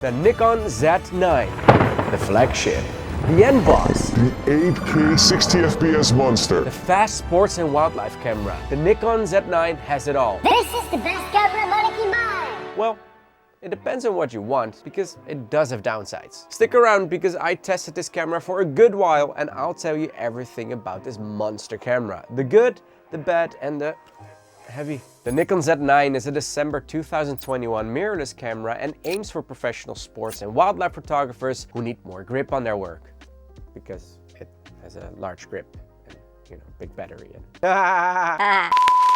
The Nikon Z9, the flagship, the end boss, the 8K 60fps monster, the fast sports and wildlife camera. The Nikon Z9 has it all. This is the best camera money can buy. Well, it depends on what you want, because it does have downsides. Stick around because I tested this camera for a good while and I'll tell you everything about this monster camera. The good, the bad and the heavy. The Nikon Z9 is a December 2021 mirrorless camera and aims for professional sports and wildlife photographers who need more grip on their work. Because it has a large grip and, big battery.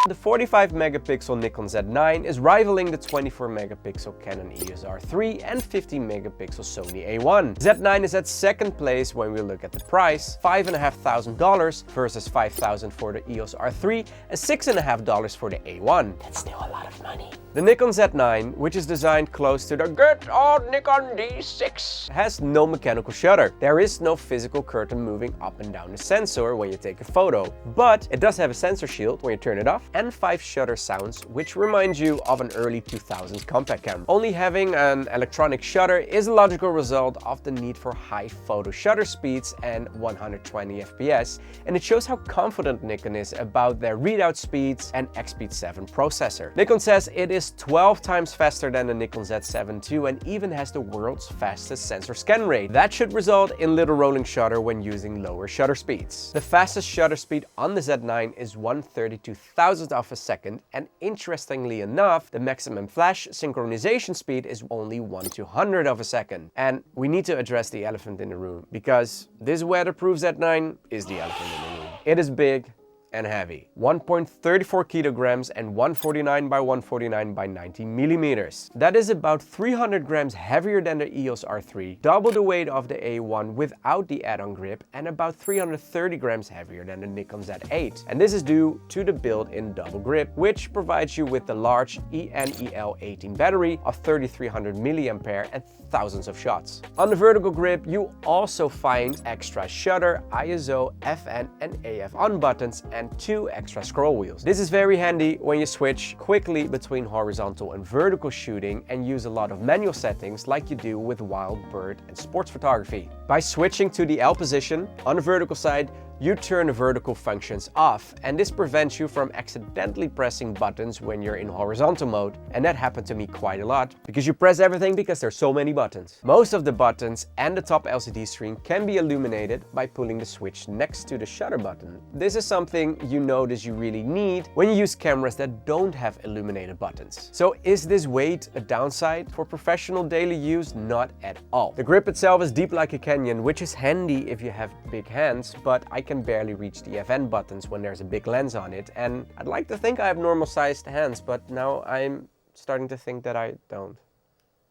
The 45 megapixel Nikon Z9 is rivaling the 24 megapixel Canon EOS R3 and 50 megapixel Sony A1. Z9 is at second place when we look at the price, $5,500 versus $5,000 for the EOS R3 and $6,500 for the A1. That's still a lot of money. The Nikon Z9, which is designed close to the good old Nikon D6, has no mechanical shutter. There is no physical curtain moving up and down the sensor when you take a photo, but it does have a sensor shield when you turn it off and 5 shutter sounds, which reminds you of an early 2000s compact camera. Only having an electronic shutter is a logical result of the need for high photo shutter speeds and 120 fps, and it shows how confident Nikon is about their readout speeds and XP7 processor. Nikon says it is 12 times faster than the Nikon Z7 II and even has the world's fastest sensor scan rate. That should result in little rolling shutter when using lower shutter speeds. The fastest shutter speed on the Z9 is 1/32,000th of a second, and interestingly enough, the maximum flash synchronization speed is only 1/200th of a second. And we need to address the elephant in the room, because this weatherproof Z9 is the elephant in the room. It is big and heavy, 1.34 kilograms and 149 by 149 by 90 millimeters. That is about 300 grams heavier than the EOS R3, double the weight of the A1 without the add-on grip, and about 330 grams heavier than the Nikon Z8. And this is due to the built-in double grip, which provides you with the large ENEL18 battery of 3300 milliampere and thousands of shots. On the vertical grip, you also find extra shutter, ISO, FN and AF on buttons, and 2 extra scroll wheels. This is very handy when you switch quickly between horizontal and vertical shooting and use a lot of manual settings like you do with wild bird and sports photography. By switching to the L position on the vertical side, you turn the vertical functions off, and this prevents you from accidentally pressing buttons when you're in horizontal mode. And that happened to me quite a lot, because you press everything because there's so many buttons. Most of the buttons and the top LCD screen can be illuminated by pulling the switch next to the shutter button. This is something you notice you really need when you use cameras that don't have illuminated buttons. So is this weight a downside? For professional daily use, not at all. The grip itself is deep like a canyon, which is handy if you have big hands, but I can barely reach the FN buttons when there's a big lens on it, and I'd like to think I have normal sized hands, but now I'm starting to think that I don't.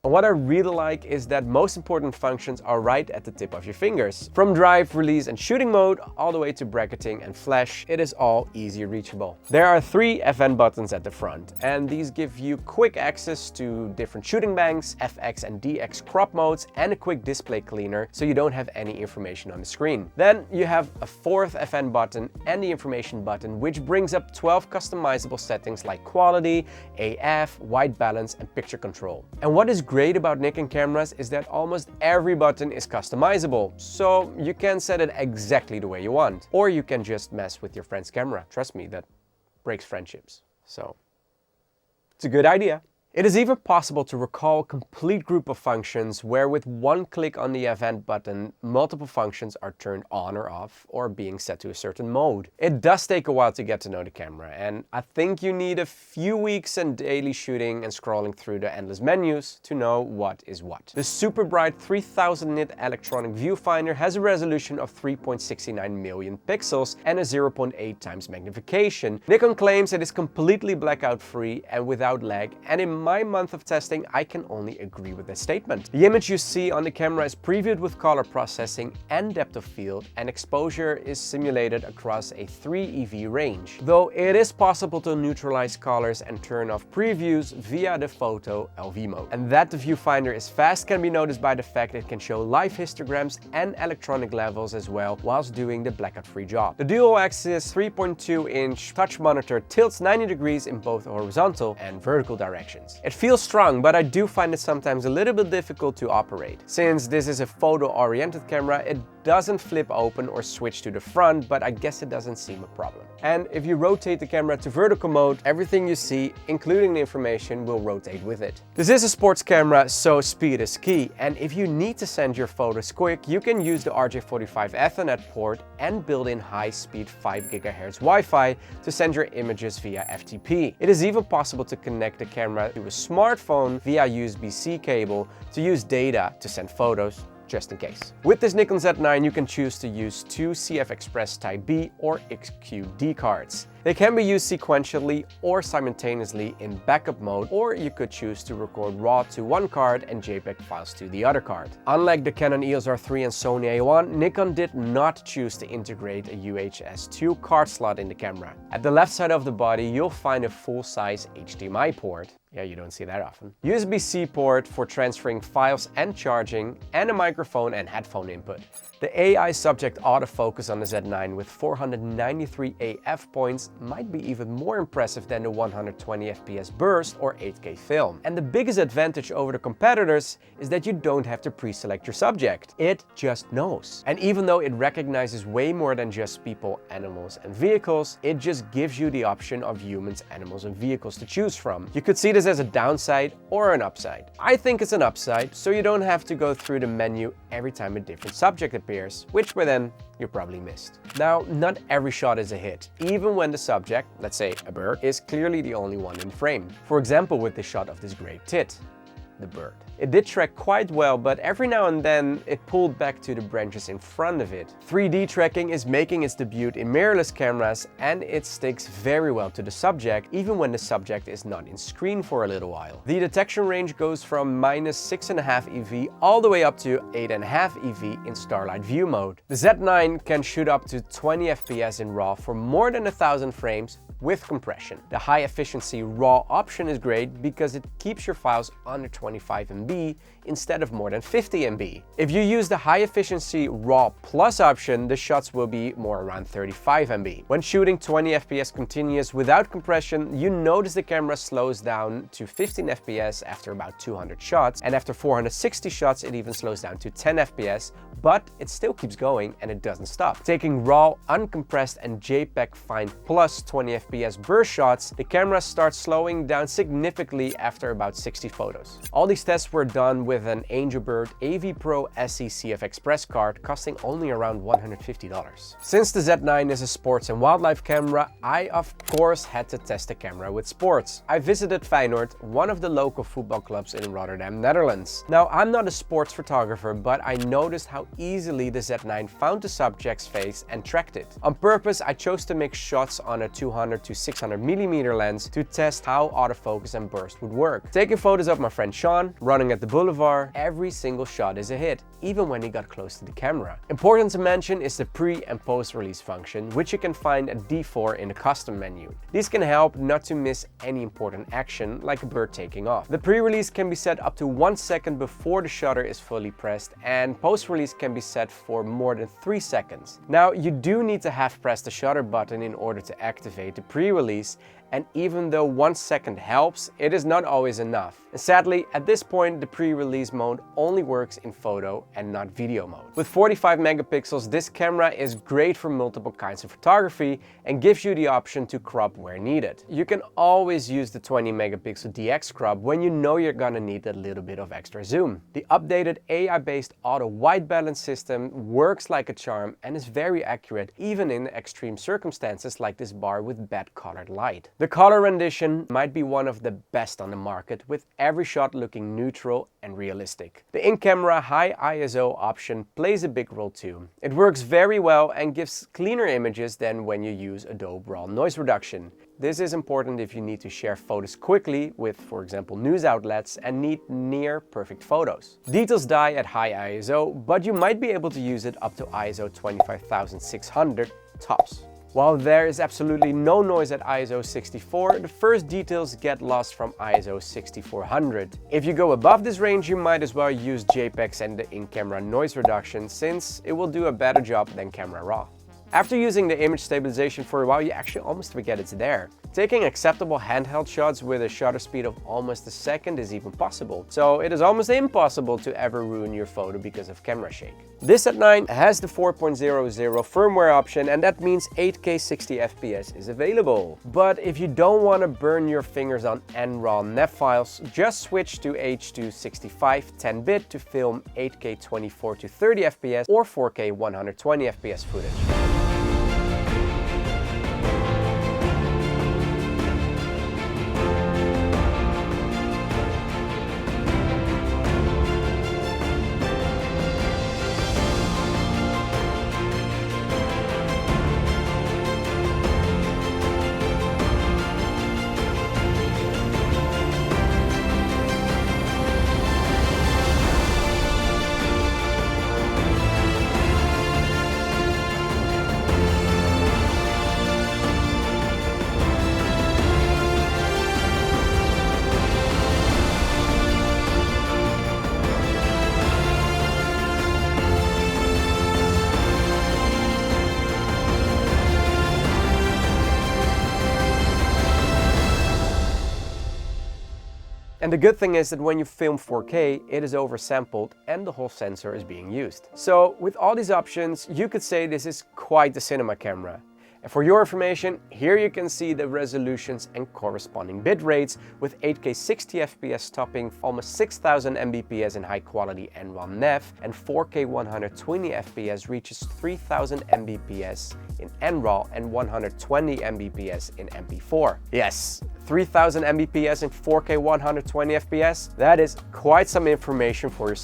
And what I really like is that most important functions are right at the tip of your fingers. From drive, release and shooting mode all the way to bracketing and flash, it is all easy reachable. There are 3 FN buttons at the front, and these give you quick access to different shooting banks, FX and DX crop modes, and a quick display cleaner so you don't have any information on the screen. Then you have a 4th FN button and the information button, which brings up 12 customizable settings like quality, AF, white balance and picture control. And what is great about Nikon cameras is that almost every button is customizable, so you can set it exactly the way you want. Or you can just mess with your friend's camera. Trust me, that breaks friendships. So it's a good idea. It is even possible to recall a complete group of functions where with one click on the event button, multiple functions are turned on or off or being set to a certain mode. It does take a while to get to know the camera, and I think you need a few weeks and daily shooting and scrolling through the endless menus to know what is what. The super bright 3000 nit electronic viewfinder has a resolution of 3.69 million pixels and a 0.8 times magnification. Nikon claims it is completely blackout free and without lag, and in my month of testing, I can only agree with this statement. The image you see on the camera is previewed with color processing and depth of field, and exposure is simulated across a 3 EV range. Though it is possible to neutralize colors and turn off previews via the photo LV mode. And that the viewfinder is fast can be noticed by the fact it can show live histograms and electronic levels as well whilst doing the blackout-free job. The dual-axis 3.2-inch touch monitor tilts 90 degrees in both horizontal and vertical directions. shots. It feels strong, but I do find it sometimes a little bit difficult to operate. Since this is a photo-oriented camera, it doesn't flip open or switch to the front, but I guess it doesn't seem a problem. And if you rotate the camera to vertical mode, everything you see, including the information, will rotate with it. This is a sports camera, so speed is key. And if you need to send your photos quick, you can use the RJ45 Ethernet port and build in high-speed 5 GHz Wi-Fi to send your images via FTP. It is even possible to connect the camera to a smartphone via USB-C cable to use data to send photos, just in case. With this Nikon Z9, you can choose to use two CF Express Type B or XQD cards. They can be used sequentially or simultaneously in backup mode, or you could choose to record RAW to one card and JPEG files to the other card. Unlike the Canon EOS R3 and Sony A1, Nikon did not choose to integrate a UHS-2 card slot in the camera. At the left side of the body, you'll find a full-size HDMI port. Yeah, you don't see that often. USB-C port for transferring files and charging, and a microphone and headphone input. The AI subject autofocus on the Z9 with 493 AF points might be even more impressive than the 120 FPS burst or 8K film. And the biggest advantage over the competitors is that you don't have to pre-select your subject. It just knows. And even though it recognizes way more than just people, animals and vehicles, it just gives you the option of humans, animals and vehicles to choose from. You could see this as a downside or an upside. I think it's an upside, so you don't have to go through the menu every time a different subject appears, which by then you probably missed. Now, not every shot is a hit, even when the subject, let's say a bird, is clearly the only one in frame. For example, with the shot of this great tit, the bird. It did track quite well, but every now and then it pulled back to the branches in front of it. 3D tracking is making its debut in mirrorless cameras, and it sticks very well to the subject, even when the subject is not in screen for a little while. The detection range goes from -6.5 EV all the way up to 8.5 EV in starlight view mode. The Z9 can shoot up to 20 FPS in RAW for more than 1,000 frames with compression. The high efficiency RAW option is great because it keeps your files under 25 MB instead of more than 50 MB. If you use the high efficiency RAW Plus option, the shots will be more around 35 MB. When shooting 20 FPS continuous without compression, you notice the camera slows down to 15 FPS after about 200 shots, and after 460 shots it even slows down to 10 FPS, but it still keeps going and it doesn't stop. Taking RAW, uncompressed and JPEG Fine Plus 20 FPS burst shots, the camera starts slowing down significantly after about 60 photos. All these tests were done with an Angelbird AV Pro SE CF Express card costing only around $150. Since the Z9 is a sports and wildlife camera, I of course had to test the camera with sports. I visited Feyenoord, one of the local football clubs in Rotterdam, Netherlands. Now, I'm not a sports photographer, but I noticed how easily the Z9 found the subject's face and tracked it. On purpose, I chose to make shots on a 200 to 600mm lens to test how autofocus and burst would work. Taking photos of my friend Sean running at the boulevard, every single shot is a hit, even when he got close to the camera. Important to mention is the pre- and post-release function, which you can find at D4 in the custom menu. These can help not to miss any important action, like a bird taking off. The pre-release can be set up to 1 second before the shutter is fully pressed, and post-release can be set for more than 3 seconds. Now, you do need to have pressed the shutter button in order to activate the pre-release, and even though 1 second helps, it is not always enough. And sadly, at this point, the pre-release mode only works in photo and not video mode. With 45 megapixels, this camera is great for multiple kinds of photography and gives you the option to crop where needed. You can always use the 20 megapixel DX crop when you know you're gonna need a little bit of extra zoom. The updated AI-based auto white balance system works like a charm and is very accurate even in extreme circumstances like this bar with bad colored light. The color rendition might be one of the best on the market, with every shot looking neutral and realistic. The in-camera high ISO option plays a big role too. It works very well and gives cleaner images than when you use Adobe RAW noise reduction. This is important if you need to share photos quickly with, for example, news outlets and need near perfect photos. Details die at high ISO, but you might be able to use it up to ISO 25600 tops. While there is absolutely no noise at ISO 64, the first details get lost from ISO 6400. If you go above this range, you might as well use JPEGs and the in-camera noise reduction, since it will do a better job than Camera Raw. After using the image stabilization for a while, you actually almost forget it's there. Taking acceptable handheld shots with a shutter speed of almost a second is even possible, so it is almost impossible to ever ruin your photo because of camera shake. This Z9 has the 4.00 firmware option, and that means 8K 60 FPS is available. But if you don't want to burn your fingers on NRAW NEF files, just switch to H.265 10-bit to film 8K 24 to 30 FPS or 4K 120 FPS footage. And the good thing is that when you film 4K, it is oversampled and the whole sensor is being used. So with all these options, you could say this is quite the cinema camera. And for your information, here you can see the resolutions and corresponding bit rates, with 8K 60 FPS topping almost 6000 Mbps in high quality NRAW NEF, and 4K 120 FPS reaches 3000 Mbps in NRAW and 120 Mbps in MP4. Yes, 3000 Mbps in 4K 120 FPS? That is quite some information for your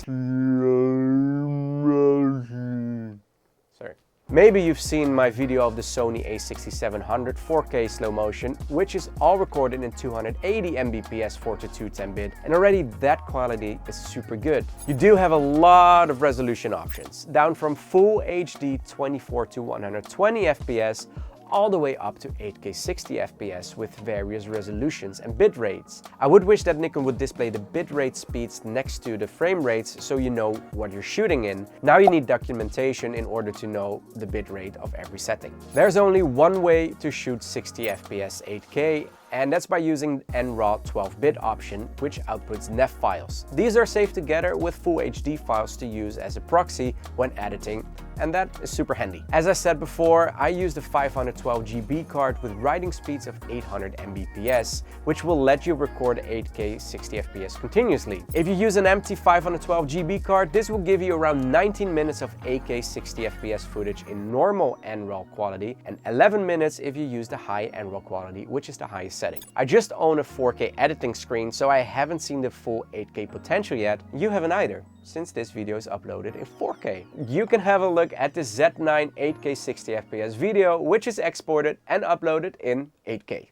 Sorry. Maybe you've seen my video of the Sony a6700 4K slow motion, which is all recorded in 280 Mbps 4:2 10-bit, and already that quality is super good. You do have a lot of resolution options, down from full HD 24 to 120 FPS all the way up to 8K 60 FPS with various resolutions and bit rates. I would wish that Nikon would display the bit rate speeds next to the frame rates so you know what you're shooting in. Now you need documentation in order to know the bit rate of every setting. There's only one way to shoot 60 FPS 8K, and that's by using NRAW 12-bit option, which outputs NEF files. These are saved together with full HD files to use as a proxy when editing, and that is super handy. As I said before, I used a 512GB card with writing speeds of 800 Mbps, which will let you record 8K 60 FPS continuously. If you use an empty 512GB card, this will give you around 19 minutes of 8K 60 FPS footage in normal NRAW quality, and 11 minutes if you use the high NRAW quality, which is the highest setting. I just own a 4K editing screen, so I haven't seen the full 8K potential yet. You haven't either, since this video is uploaded in 4K. You can have a look at the Z9 8K 60 FPS video, which is exported and uploaded in 8K.